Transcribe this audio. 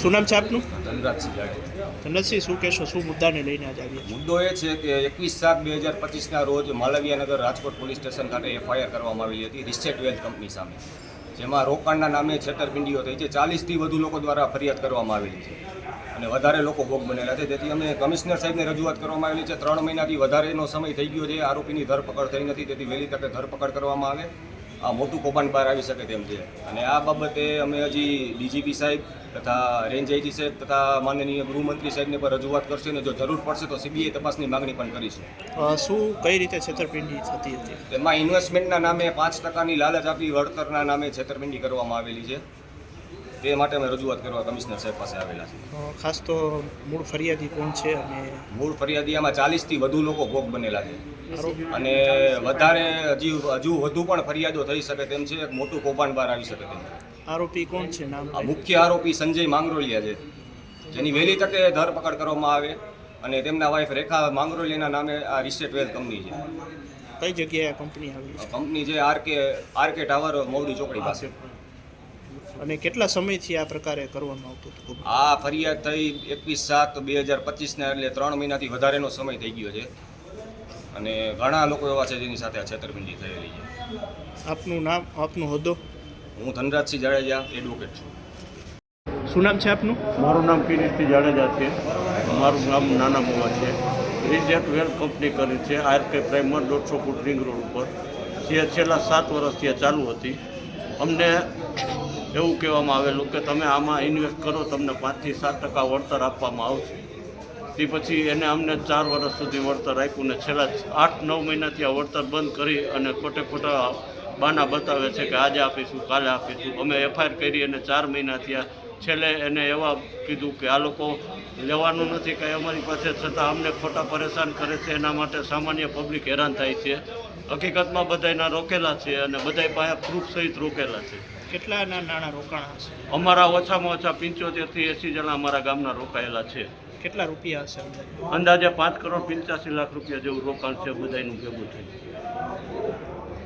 શું નામ છે આપનું? ધનરાજસિંહ જાડેજા. ધનરાજસિંહ, શું કહેશો, શું મુદ્દાને લઈને આજે આવ્યા છો? મુદ્દો એ છે કે 21/7/2025ના રોજ માલવીયાનગર રાજકોટ પોલીસ સ્ટેશન ખાતે એફઆઈઆર કરવામાં આવેલી હતી રિસ્ટેટ વેલ્થ કંપની સામે, જેમાં રોકાણના નામે છેતરપિંડીઓ થઈ છે. 40થી વધુ લોકો દ્વારા ફરિયાદ કરવામાં આવેલી છે અને વધારે લોકો ભોગ બનેલા છે. તેથી અમે કમિશનર સાહેબને રજૂઆત કરવામાં આવેલી છે. 3 મહિનાથી વધારેનો સમય થઈ ગયો છે, આરોપીની ધરપકડ થઈ નથી. તેથી વહેલી તકે ધરપકડ કરવામાં આવે, આ મોટું કૌભાંડ બહાર આવી શકે તેમ છે. અને આ બાબતે અમે હજી ડીજીપી સાહેબ તથા રેન્જ આઈજી સાહેબ તથા માનનીય ગૃહમંત્રી સાહેબને પણ રજૂઆત કરશે અને જો જરૂર પડશે તો સીબીઆઈ તપાસની માગણી પણ કરીશું. શું કઈ રીતે છેતરપિંડી થતી હતી? તેમાં ઇન્વેસ્ટમેન્ટના નામે 5%ની લાલચ આપી વળતરના નામે છેતરપિંડી કરવામાં આવેલી છે. તે માટે અમે રજૂઆત કરવા કમિશનર સાહેબ પાસે આવેલા છે. ખાસ તો મૂળ ફરિયાદી કોણ છે અને મૂળ ફરિયાદીમાં 40થી વધુ લોકો ભોગ બનેલા છે અને વધારે હજુ વધુ પણ ફરિયાદો થઈ શકે તેમ છે. એક મોટું કૌભાંડ બહાર આવી શકે તેમ છે. આરોપી કોણ છે? નામ? મુખ્ય આરોપી સંજય માંગરોલિયા છે, જેની વહેલી તકે ધરપકડ કરવામાં આવે અને તેમના વાઇફ રેખા માંગરોલિયાના નામે આ રિસ્ટેટ વેલ્થ કંપની છે. કઈ જગ્યાએ કંપની આવેલી છે? કંપની છે આરકે ટાવર મોવડી ચોકડી પાસે. અને કેટલા સમયથી આ પ્રકારે કરવાનું આવતું હતું? આ ફરિયાદ થઈ 21/7/2025ના, એટલે 3 મહિનાથી વધારેનો સમય થઈ ગયો છે અને ઘણા લોકો એવા છે જેની સાથે આ છેતરપિંડી થયેલી છે. આપનું નામ, આપનો હોદ્દો? હું ધનરાજસિંહ જાડેજા, એડવોકેટ છું. શું નામ છે આપનું? મારું નામ કિરીટસિંહ જાડેજા છે. મારું ગામ નાના મોવા છે. રિઝેટ વેલ્થ કંપની કરી છે RK primer 150 foot ring road ઉપર, જે છેલ્લા 7 વર્ષથી આ ચાલુ હતી. અમને એવું કહેવામાં આવેલું કે તમે આમાં ઇન્વેસ્ટ કરો, તમને 5 થી 7% વળતર આપવામાં આવશે. તે પછી એને અમને 4 વર્ષ સુધી વળતર આપ્યું ને છેલ્લા 8-9 મહિનાથી આ વળતર બંધ કરી અને ખોટા બાના બતાવે છે કે આજે આપીશું, કાલે આપીશું. અમે એફઆઈઆર કરી અને 4 મહિના થયા. છેલ્લે એને એવા કીધું કે આ લોકો લેવાનું નથી કાંઈ અમારી પાસે, છતાં અમને ખોટા પરેશાન કરે છે. એના માટે સામાન્ય પબ્લિક હેરાન થાય છે. હકીકતમાં બધાયના રોકેલા છે અને બધાય પાસે પ્રૂફ સહિત રોકેલા છે. કેટલાના નાણાં રોકાણ હશે? અમારા ઓછામાં ઓછા 75 થી 80 જણા અમારા ગામના રોકાયેલા છે. કેટલા રૂપિયા હશે? અંદાજે 5 કરોડ 85 લાખ રૂપિયા જેવું રોકાણ છે બધાયનું ભેગું થઈ.